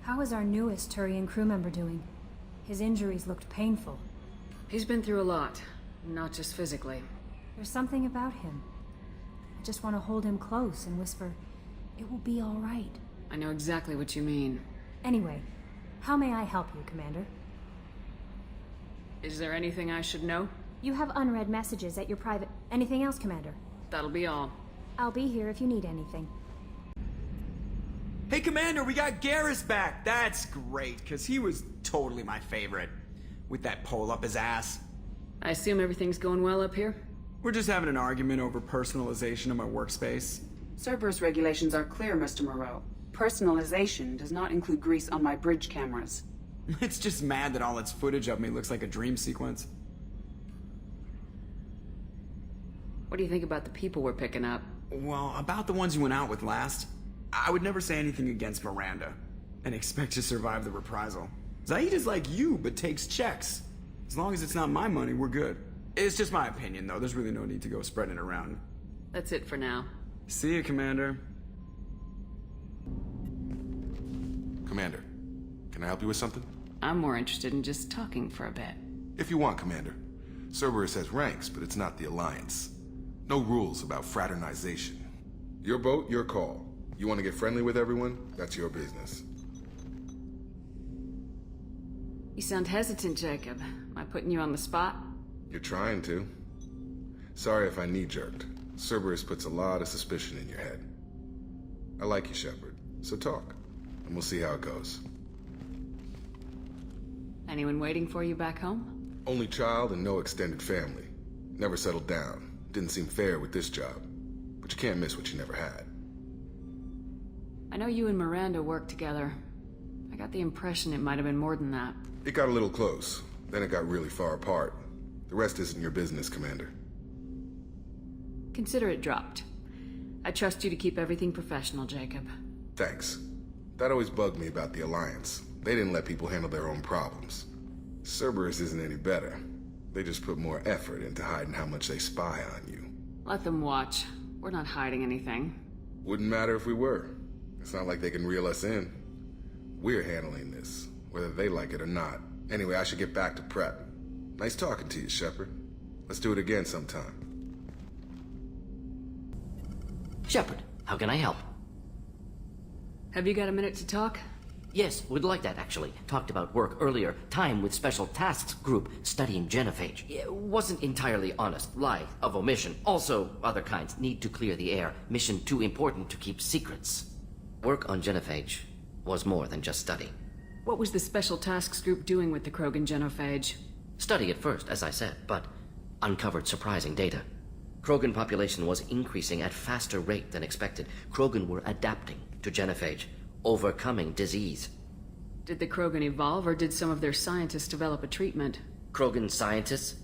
How is our newest Turian crew member doing? His injuries looked painful. He's been through a lot, not just physically. There's something about him. I just want to hold him close and whisper, "It will be all right." I know exactly what you mean. Anyway, how may I help you, Commander? Is there anything I should know? You have unread messages at your private... Anything else, Commander? That'll be all. I'll be here if you need anything. Hey, Commander, we got Garrus back! That's great, because he was totally my favorite. With that pole up his ass. I assume everything's going well up here? We're just having an argument over personalization of my workspace. Cerberus regulations are clear, Mr. Moreau. Personalization does not include grease on my bridge cameras. It's just mad that all its footage of me looks like a dream sequence. What do you think about the people we're picking up? Well, about the ones you went out with last, I would never say anything against Miranda, and expect to survive the reprisal. Zaid is like you, but takes checks. As long as it's not my money, we're good. It's just my opinion, though. There's really no need to go spreading it around. That's it for now. See you, Commander. Commander, can I help you with something? I'm more interested in just talking for a bit. If you want, Commander. Cerberus has ranks, but it's not the Alliance. No rules about fraternization. Your boat, your call. You want to get friendly with everyone? That's your business. You sound hesitant, Jacob. Am I putting you on the spot? You're trying to. Sorry if I knee-jerked. Cerberus puts a lot of suspicion in your head. I like you, Shepard. So talk, and we'll see how it goes. Anyone waiting for you back home? Only child and no extended family. Never settled down. Didn't seem fair with this job. But you can't miss what you never had. I know you and Miranda worked together. I got the impression it might have been more than that. It got a little close. Then it got really far apart. The rest isn't your business, Commander. Consider it dropped. I trust you to keep everything professional, Jacob. Thanks. That always bugged me about the Alliance. They didn't let people handle their own problems. Cerberus isn't any better. They just put more effort into hiding how much they spy on you. Let them watch. We're not hiding anything. Wouldn't matter if we were. It's not like they can reel us in. We're handling this, whether they like it or not. Anyway, I should get back to prep. Nice talking to you, Shepard. Let's do it again sometime. Shepard, how can I help? Have you got a minute to talk? Yes, would like that, actually. Talked about work earlier. Time with Special Tasks Group studying genophage. Wasn't entirely honest. Lie of omission. Also, other kinds. Need to clear the air. Mission too important to keep secrets. Work on genophage was more than just study. What was the Special Tasks Group doing with the Krogan genophage? Study at first, as I said, but uncovered surprising data. Krogan population was increasing at faster rate than expected. Krogan were adapting to genophage, overcoming disease. Did the Krogan evolve, or did some of their scientists develop a treatment? Krogan scientists?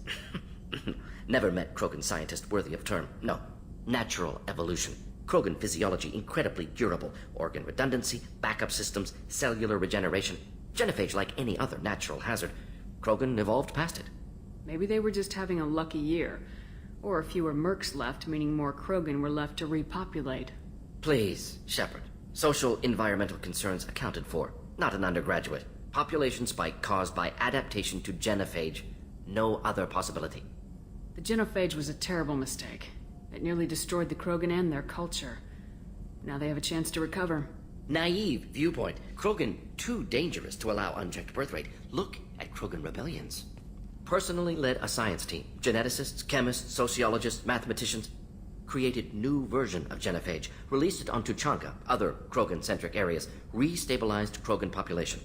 Never met Krogan scientist worthy of term. No. Natural evolution. Krogan physiology incredibly durable. Organ redundancy, backup systems, cellular regeneration. Genophage like any other natural hazard. Krogan evolved past it. Maybe they were just having a lucky year. Or fewer mercs left, meaning more Krogan were left to repopulate. Please, Shepard. Social environmental concerns accounted for. Not an undergraduate. Population spike caused by adaptation to genophage. No other possibility. The genophage was a terrible mistake. It nearly destroyed the Krogan and their culture. Now they have a chance to recover. Naive viewpoint. Krogan too dangerous to allow unchecked birth rate. Look at Krogan rebellions. Personally led a science team. Geneticists, chemists, sociologists, mathematicians. Created new version of genophage. Released it on Tuchanka, other Krogan-centric areas. Restabilized Krogan population.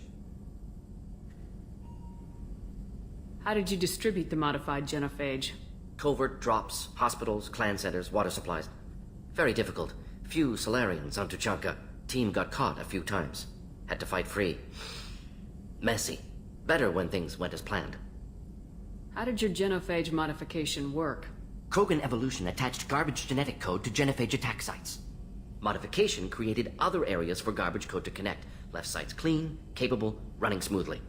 How did you distribute the modified genophage? Covert drops, hospitals, clan centers, water supplies. Very difficult. Few Solarians on Tuchanka. Team got caught a few times. Had to fight free. Messy. Better when things went as planned. How did your genophage modification work? Krogan evolution attached garbage genetic code to genophage attack sites. Modification created other areas for garbage code to connect. Left sites clean, capable, running smoothly.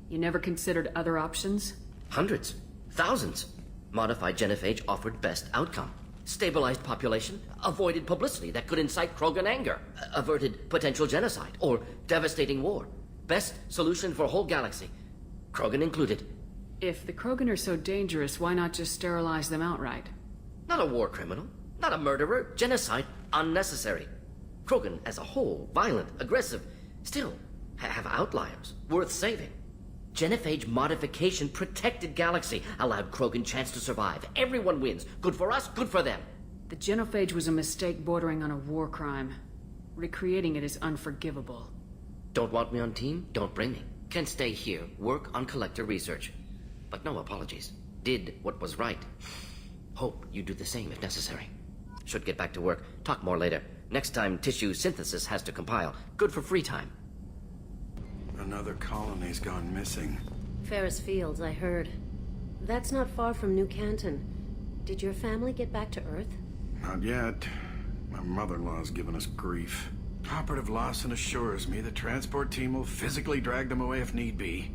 You never considered other options? Hundreds. Thousands. Modified genophage offered best outcome. Stabilized population, avoided publicity that could incite Krogan anger, averted potential genocide or devastating war. Best solution for whole galaxy. Krogan included. If the Krogan are so dangerous, why not just sterilize them outright? Not a war criminal. Not a murderer. Genocide. Unnecessary. Krogan as a whole, violent, aggressive. Still, have outliers. Worth saving. Genophage modification protected galaxy. Allowed Krogan chance to survive. Everyone wins. Good for us, good for them. The genophage was a mistake bordering on a war crime. Recreating it is unforgivable. Don't want me on team? Don't bring me. Can stay here, work on collector research. But no apologies. Did what was right. Hope you do the same if necessary. Should get back to work. Talk more later. Next time tissue synthesis has to compile. Good for free time. Another colony's gone missing. Ferris Fields, I heard. That's not far from New Canton. Did your family get back to Earth? Not yet. My mother-in-law's given us grief. Operative Lawson assures me the transport team will physically drag them away if need be.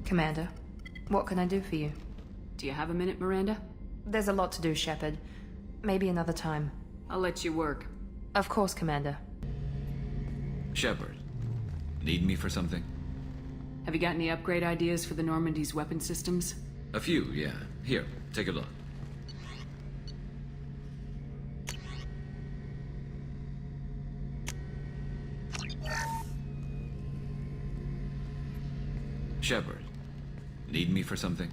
Commander, what can I do for you? Do you have a minute, Miranda? There's a lot to do, Shepard. Maybe another time. I'll let you work. Of course, Commander. Shepard, need me for something? Have you got any upgrade ideas for the Normandy's weapon systems? A few, yeah. Here, take a look. Shepard, need me for something?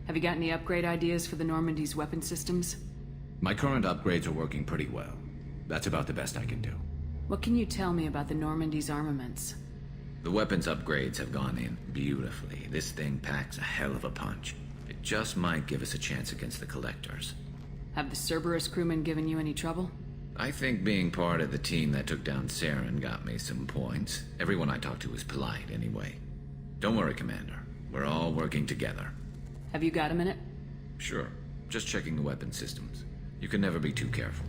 Have you got any upgrade ideas for the Normandy's weapon systems? My current upgrades are working pretty well. That's about the best I can do. What can you tell me about the Normandy's armaments? The weapons upgrades have gone in beautifully. This thing packs a hell of a punch. It just might give us a chance against the Collectors. Have the Cerberus crewmen given you any trouble? I think being part of the team that took down Saren got me some points. Everyone I talked to was polite anyway. Don't worry, Commander. We're all working together. Have you got a minute? Sure. Just checking the weapon systems. You can never be too careful.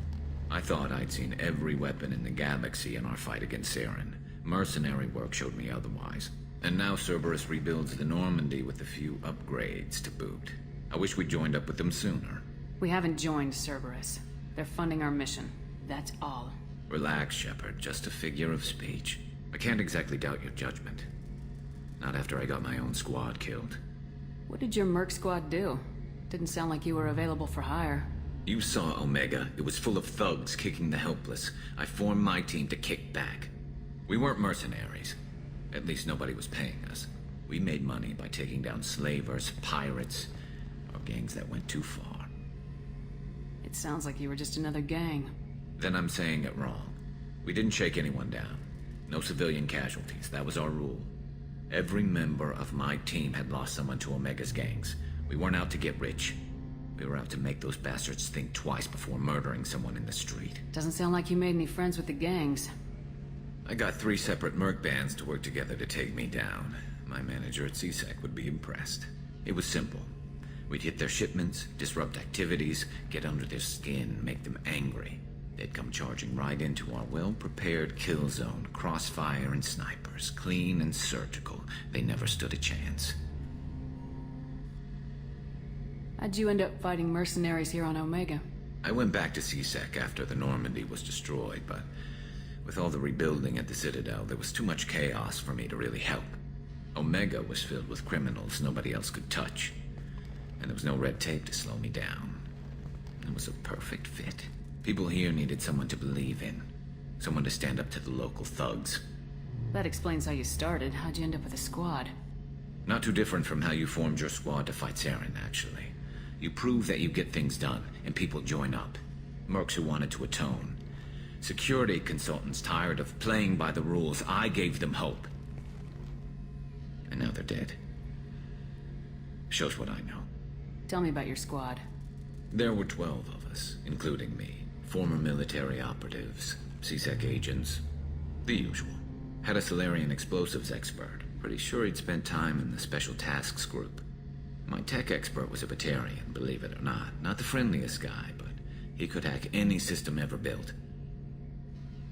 I thought I'd seen every weapon in the galaxy in our fight against Saren. Mercenary work showed me otherwise. And now Cerberus rebuilds the Normandy with a few upgrades to boot. I wish we'd joined up with them sooner. We haven't joined Cerberus. They're funding our mission. That's all. Relax, Shepard. Just a figure of speech. I can't exactly doubt your judgment. Not after I got my own squad killed. What did your Merc squad do? Didn't sound like you were available for hire. You saw Omega. It was full of thugs kicking the helpless. I formed my team to kick back. We weren't mercenaries. At least nobody was paying us. We made money by taking down slavers, pirates, or gangs that went too far. It sounds like you were just another gang. Then I'm saying it wrong. We didn't shake anyone down. No civilian casualties. That was our rule. Every member of my team had lost someone to Omega's gangs. We weren't out to get rich. We were out to make those bastards think twice before murdering someone in the street. Doesn't sound like you made any friends with the gangs. I got 3 separate merc bands to work together to take me down. My manager at CSEC would be impressed. It was simple. We'd hit their shipments, disrupt activities, get under their skin, make them angry. They'd come charging right into our well-prepared kill zone, crossfire and snipers, clean and surgical. They never stood a chance. How'd you end up fighting mercenaries here on Omega? I went back to CSEC after the Normandy was destroyed, but with all the rebuilding at the Citadel, there was too much chaos for me to really help. Omega was filled with criminals nobody else could touch, and there was no red tape to slow me down. It was a perfect fit. People here needed someone to believe in, someone to stand up to the local thugs. That explains how you started. How'd you end up with a squad? Not too different from how you formed your squad to fight Saren, actually. You prove that you get things done, and people join up. Mercs who wanted to atone. Security consultants tired of playing by the rules. I gave them hope. And now they're dead. Shows what I know. Tell me about your squad. There were 12 of us, including me. Former military operatives, CSEC agents, the usual. Had a Solarian explosives expert. Pretty sure he'd spent time in the Special Tasks Group. My tech expert was a Batarian, believe it or not. Not the friendliest guy, but he could hack any system ever built.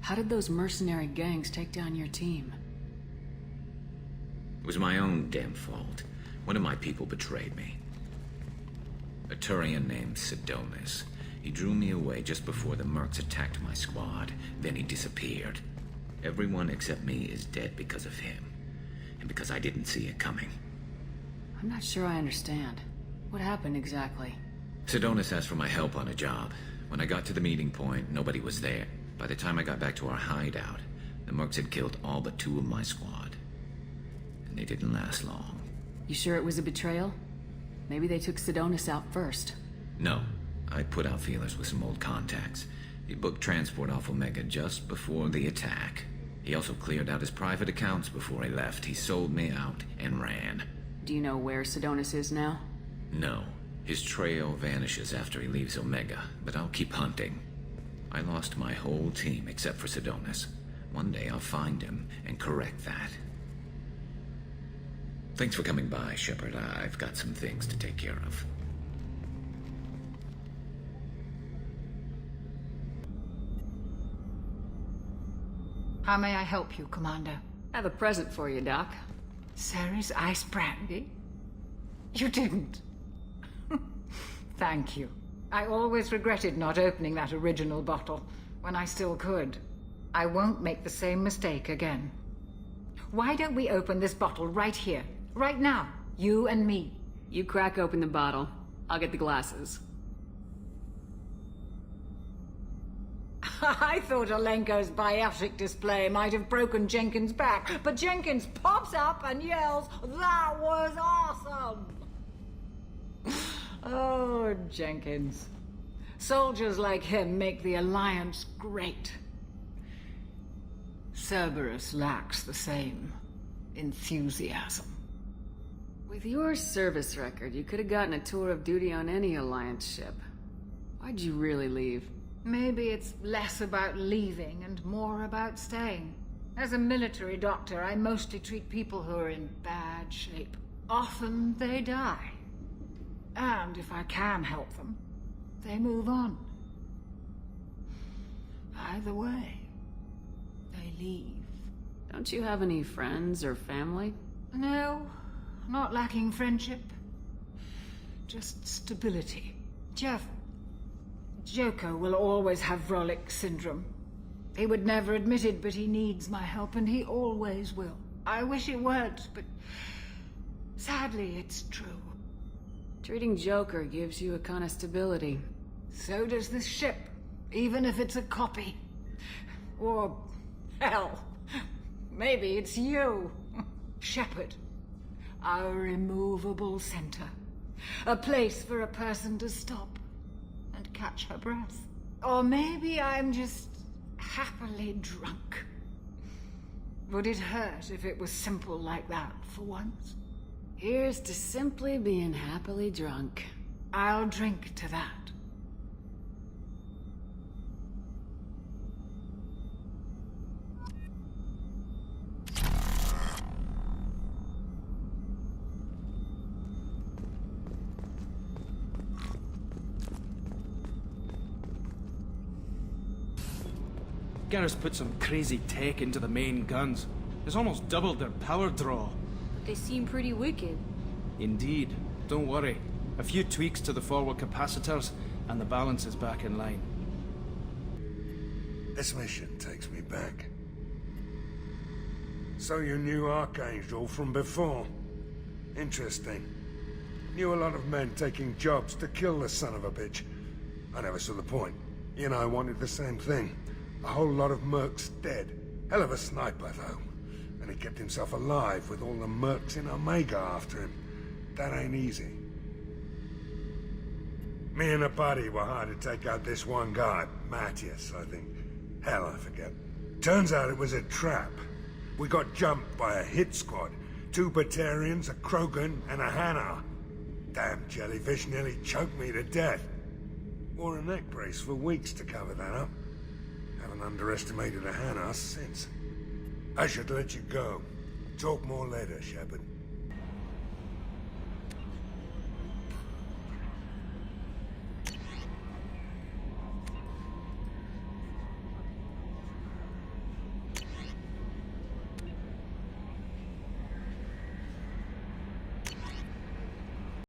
How did those mercenary gangs take down your team? It was my own damn fault. One of my people betrayed me. A Turian named Sidonis. He drew me away just before the mercs attacked my squad. Then he disappeared. Everyone except me is dead because of him. And because I didn't see it coming. I'm not sure I understand. What happened exactly? Sidonis asked for my help on a job. When I got to the meeting point, nobody was there. By the time I got back to our hideout, the mercs had killed all but 2 of my squad. And they didn't last long. You sure it was a betrayal? Maybe they took Sidonis out first. No. I put out feelers with some old contacts. He booked transport off Omega just before the attack. He also cleared out his private accounts before he left. He sold me out and ran. Do you know where Sidonis is now? No. His trail vanishes after he leaves Omega, but I'll keep hunting. I lost my whole team except for Sidonis. One day I'll find him and correct that. Thanks for coming by, Shepard. I've got some things to take care of. How may I help you, Commander? I have a present for you, Doc. Ceres ice brandy? You didn't. Thank you. I always regretted not opening that original bottle when I still could. I won't make the same mistake again. Why don't we open this bottle right here, right now, you and me? You crack open the bottle. I'll get the glasses. I thought Alenko's biotic display might have broken Jenkins' back, but Jenkins pops up and yells, "That was awesome!" Oh, Jenkins. Soldiers like him make the Alliance great. Cerberus lacks the same enthusiasm. With your service record, you could have gotten a tour of duty on any Alliance ship. Why'd you really leave? Maybe it's less about leaving and more about staying. As a military doctor, I mostly treat people who are in bad shape. Often they die. And if I can help them, they move on. Either way, they leave. Don't you have any friends or family? No, not lacking friendship. Just stability. Joker will always have Vrolic syndrome. He would never admit it, but he needs my help, and he always will. I wish it weren't, but sadly, it's true. Treating Joker gives you a kind of stability. So does this ship, even if it's a copy. Or, hell, maybe it's you, Shepard. Our immovable center. A place for a person to stop and catch her breath. Or maybe I'm just happily drunk. Would it hurt if it was simple like that for once? Here's to simply being happily drunk. I'll drink to that. Garrus put some crazy tech into the main guns. It's almost doubled their power draw. They seem pretty wicked. Indeed. Don't worry. A few tweaks to the forward capacitors, and the balance is back in line. This mission takes me back. So you knew Archangel from before? Interesting. Knew a lot of men taking jobs to kill the son of a bitch. I never saw the point. You know, I wanted the same thing. A whole lot of mercs dead. Hell of a sniper, though. And he kept himself alive with all the mercs in Omega after him. That ain't easy. Me and a buddy were hired to take out this one guy, Matthias, I think. Hell, I forget. Turns out it was a trap. We got jumped by a hit squad. 2 Batarians, a Krogan, and a Hanar. Damn jellyfish nearly choked me to death. Wore a neck brace for weeks to cover that up. Haven't underestimated a Hanar since. I should let you go. Talk more later, Shepard.